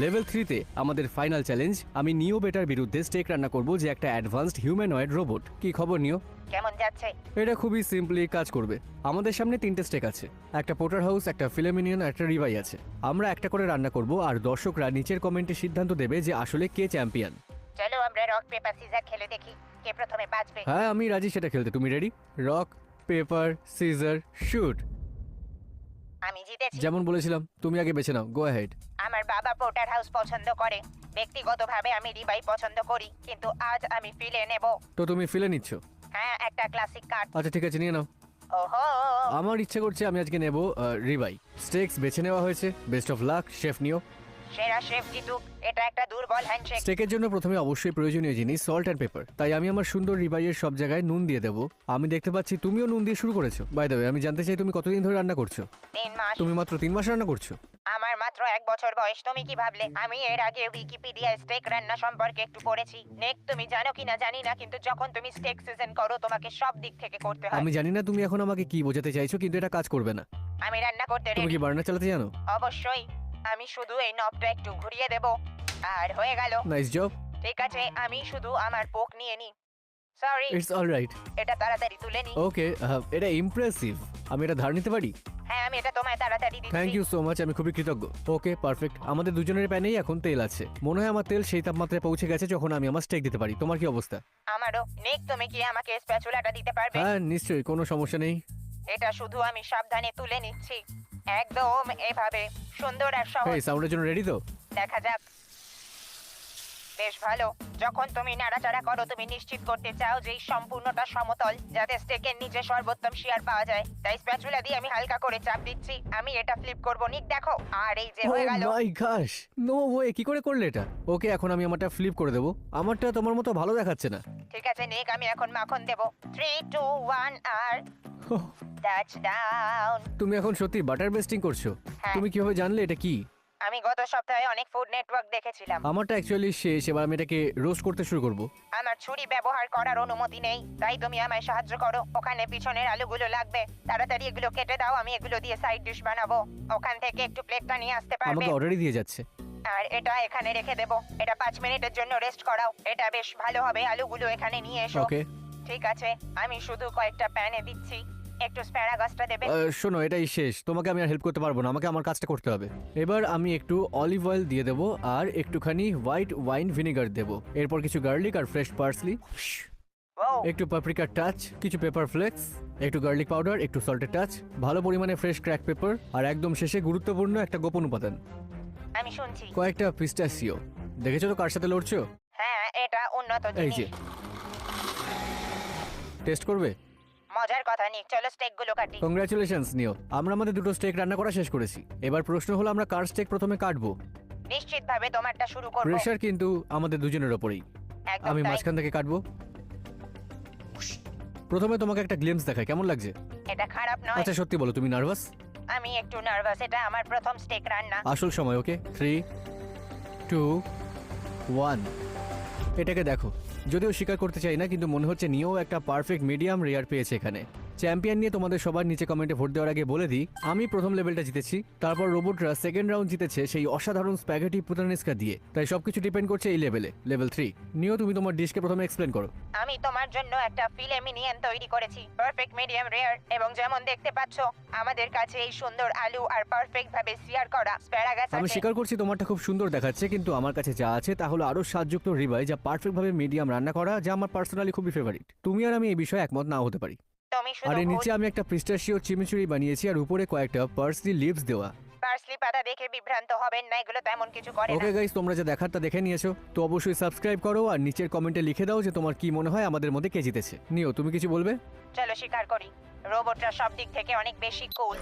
Level 3 তে আমাদের final challenge, আমি নিও বেটার বিরুদ্ধে স্টেক রান্না করব, যে একটা অ্যাডভান্সড হিউম্যানয়েড রোবট। কি খবর নিও? কেমন যাচ্ছে? এটা খুবই সিম্পলি কাজ করবে। আমাদের সামনে 3টে স্টেক আছে, একটা পোর্টার হাউস, একটা ফিলেমিনিয়ন, একটা রিভাই আছে। আমরা একটা করে রান্না করব আর দর্শকরা নিচের কমেন্টে সিদ্ধান্ত দেবে যে আসলে কে চ্যাম্পিয়ন। চলো আমরা রক পেপার সিজার খেলে দেখি কে প্রথমে বাঁচবে। হ্যাঁ, আমি রাজি সেটা খেলতে। তুমি ready? Rock paper scissor shoot. আমি জিতেছি। যেমন বলেছিলাম, তুমি আগে বেছে নাও। Go ahead. আমার বাবা পোর্টার হাউস পছন্দ করে, ব্যক্তিগতভাবে আমি রিবাই পছন্দ করি, কিন্তু আজ আমি ফিলে নেব। তো তুমি ফিলে নিচ্ছ? হ্যাঁ, একটা ক্লাসিক কার্ড। আচ্ছা ঠিক আছে, নিয়ে নাও। ওহো, আমার ইচ্ছে করছে আমি আজকে নেব রিবাই। স্টেকস বেছে নেওয়া হয়েছে। বেস্ট অফ লাক শেফ নিও। সেরা শেফ জিতুক। এটা একটা দুর্বল হ্যান্ডশেক। স্টেকের জন্য প্রথমে অবশ্যই প্রয়োজনীয় জিনিস সল্ট অ্যান্ড পেপার। তাই আমি আমার সুন্দর রিবাইয়ের সব জায়গায় নুন দিয়ে দেবো। আমি দেখতে পাচ্ছি তুমিও নুন দিয়ে শুরু করেছো। বাই দ্য ওয়ে, আমি জানতে চাই তুমি কতদিন ধরে রান্না করছো? 3 মাস। তুমি মাত্র 3 মাস রান্না করছো? আমার মাত্র 1 বছর বয়স। তুমি কি ভাবলে? আমি এর আগে উইকিপিডিয়া স্টেক রান্না সম্পর্কে একটু পড়েছি। নেক, তুমি জানো কিনা জানি না, কিন্তু যখন তুমি স্টেক সিজন করো তোমাকে সব দিক থেকে করতে হয়। আমি জানি না তুমি এখন আমাকে কি বোঝাতে চাইছো, কিন্তু এটা কাজ করবে না। আমি রান্না করতে তুমি রেডি। কি বার্নার চালাতে জানো? অবশ্যই। আমি শুধু এই নবটা একটু ঘুরিয়ে দেব আর হয়ে গেল। Nice job. ঠিক আছে, আমি শুধু আমার পোক নিয়ে নি। Sorry, it's alright. এটা তাড়াতাড়ি তুলে নি। ওকে, এটা ইমপ্রেসিভ। আমি এটা ধার নিতে পারি? হ্যাঁ, আমি এটা তোমায় তাড়াতাড়ি দিচ্ছি। থ্যাংক ইউ সো মাচ, আমি খুবই কৃতজ্ঞ। Okay perfect. আমাদের দুজনের প্যানেই এখন তেল আছে। মনে হয় আমার তেল সেই তাপমাত্রায় পৌঁছে গেছে যখন আমি আমার স্টেক দিতে পারি। তোমার কি অবস্থা? আমারও। নেক, তুমি কি আমাকে স্প্যাচুলাটা দিতে পারবে? হ্যাঁ নিশ্চয়ই, কোনো সমস্যা নেই। এটা শুধু আমি সাবধানে তুলে নিচ্ছি, একদম এভাবে। সুন্দর আর সহজ। এই সাউন্ডের জন্য রেডি তো? দেখা যাক। বেশ ভালো। যখন তুমি নাড়াচাড়া করো তুমি নিশ্চিত করতে চাও যে এই সম্পূর্ণটা সমতল, যাতে স্টেকের নিচে সর্বোত্তম শিয়ার পাওয়া যায়। তাই স্প্যাচুলা দিয়ে আমি হালকা করে চাপ দিচ্ছি। আমি এটা ফ্লিপ করব, নিক দেখো। আর এই যে হয়ে গেল। ও মাই গশ, নো ওয়ে, কি করে করলে এটা? ওকে, এখন আমি আমারটা ফ্লিপ করে দেবো। আমারটা তোমার মতো ভালো দেখাচ্ছে না। ঠিক আছে নিক, আমি এখন মাখন দেব। 3 2 1 আর টাচ ডাউন। তুমি এখন সত্যি বাটার বেস্টিং করছো? হ্যাঁ। তুমি কিভাবে জানলে এটা কি? আমি গত সপ্তাহে অনেক ফুড নেটওয়ার্ক দেখেছিলাম। আমারটা অ্যাকচুয়ালি শেষ, এবার আমি এটাকে রোস্ট করতে শুরু করব। আমার ছুরি ব্যবহার করার অনুমতি নেই, তাই তুমি আমায় সাহায্য করো। ওখানে পিছনের আলুগুলো লাগবে, তাড়াতাড়ি এগুলো কেটে দাও। আমি এগুলো দিয়ে সাইড ডিশ বানাবো। ওখান থেকে একটু প্লেটটা নিয়ে আসতে পারবে? আমাকে অর্ডারই দিয়ে যাচ্ছে। আর এটা এখানে রেখে দেব। এটা 5 মিনিটের জন্য রেস্ট করাও। এটা বেশ ভালো হবে। আলুগুলো এখানে নিয়ে এসো। ওকে। ঠিক আছে, আমি শুধু কয়েকটা প্যানে দিচ্ছি। একটু স্প্যারাগাসটা দেবে? শোনো, এটাই শেষ। তোমাকে আমি আর হেল্প করতে পারবো না, আমাকে আমার কাজটা করতে হবে। এবার আমি একটু অলিভ অয়েল দিয়ে দেবো আর একটুখানি হোয়াইট ওয়াইন ভিনেগার দেবো। এরপর কিছু গার্লিক আর ফ্রেশ পার্সলি, ও, একটু পাপরিকার টাচ, কিছু পেপার ফ্লেক্স, একটু গার্লিক পাউডার, একটু সল্টের টাচ, ভালো পরিমাণে ফ্রেশ ক্র্যাক পেপার, আর একদম শেষে গুরুত্বপূর্ণ একটা গোপন উপাদান, আমি শুনছি। কয়েকটা পিস্তাচিও। দেখেছো তো কার সাথে লড়ছো? হ্যাঁ, এটা উন্নত এই জিনিস। যে, টেস্ট করবে? মজার কথা নিক, চলো স্টেকগুলো কাটি। কংগ্রাচুলেশনস নিও, আমরা আমাদের দুটো স্টেক রান্না করা শেষ করেছি। এবার প্রশ্ন হলো আমরা কার স্টেক প্রথমে কাটবো। নিশ্চিতভাবে তোমারটা শুরু করব। প্রেশার কিন্তু আমাদের দুজনের ওপরেই। একদম আমি তাই। মাঝখান থেকে কাটবো। প্রথমে তোমাকে একটা গ্লিমস দেখাই, কেমন লাগছে? এটা খারাপ নয়। আচ্ছা সত্যি বলো, তুমি নার্ভাস? আমি একটু নার্ভাস, এটা আমার প্রথম স্টেক রান্না। আসল সময়। ওকে, 3 2 1। এটাকে দেখো। যদিও স্বীকার করতে চাই না, কিন্তু মনে হচ্ছে নিও একটা পারফেক্ট মিডিয়াম রেয়ার পেয়েছে এখানে। চ্যাম্পিয়ন নিয়ে তোমাদের সবার নিচে কমেন্টে ভোট দেওয়ার আগে বলে দিই, আমি প্রথম লেভেলটা জিতেছি, তারপর রোবটরা সেকেন্ড রাউন্ড জিতেছে সেই অসাধারণ স্প্যাগেটি পুতানেস্কা দিয়ে। তাই সবকিছু ডিপেন্ড করছে এই লেভেলে, লেভেল 3। নিও, তুমি তোমার ডিশকে প্রথমে এক্সপ্লেন করো। আমি তোমার জন্য একটা ফিলে মিনিয়ন তৈরি করেছি, পারফেক্ট মিডিয়াম রেয়ার। এবং যেমন দেখতে পাচ্ছো আমাদের কাছে এই সুন্দর আলু আর পারফেক্ট ভাবে সিয়ার করা স্প্যারাগাস আমি আছে। স্বীকার করছি তোমারটা খুব সুন্দর দেখাচ্ছে, কিন্তু আমার কাছে যা আছে তা হলো আরো স্বাদযুক্ত রিবাই, যা পারফেক্ট ভাবে মিডিয়াম রান্না করা, যা আমার পার্সোনালি খুবই ফেভারিট। তুমি আর আমি এই বিষয়ে একমত নাও হতে পারি। তুমি আর শুধু এর নিচে আমি একটা পিস্তাচিও চিমিচুরি বানিয়েছি আর উপরে কয়েকটা পার্সলি লিভস দেওয়া। পার্সলি পাতা দেখে বিভ্রান্ত হবেন না, এগুলো তেমন কিছু করে ওকে না। গাইস, তোমরা যা দেখার তা দেখে নিয়েছো, তো অবশ্যই সাবস্ক্রাইব করো আর নিচের কমেন্টে লিখে দাও যে তোমার কি মনে হয় আমাদের মধ্যে কে জিতেছে। নিও, তুমি কিছু বলবে? চলো স্বীকার করি, রোবটরা সব দিক থেকে অনেক বেশি কুল।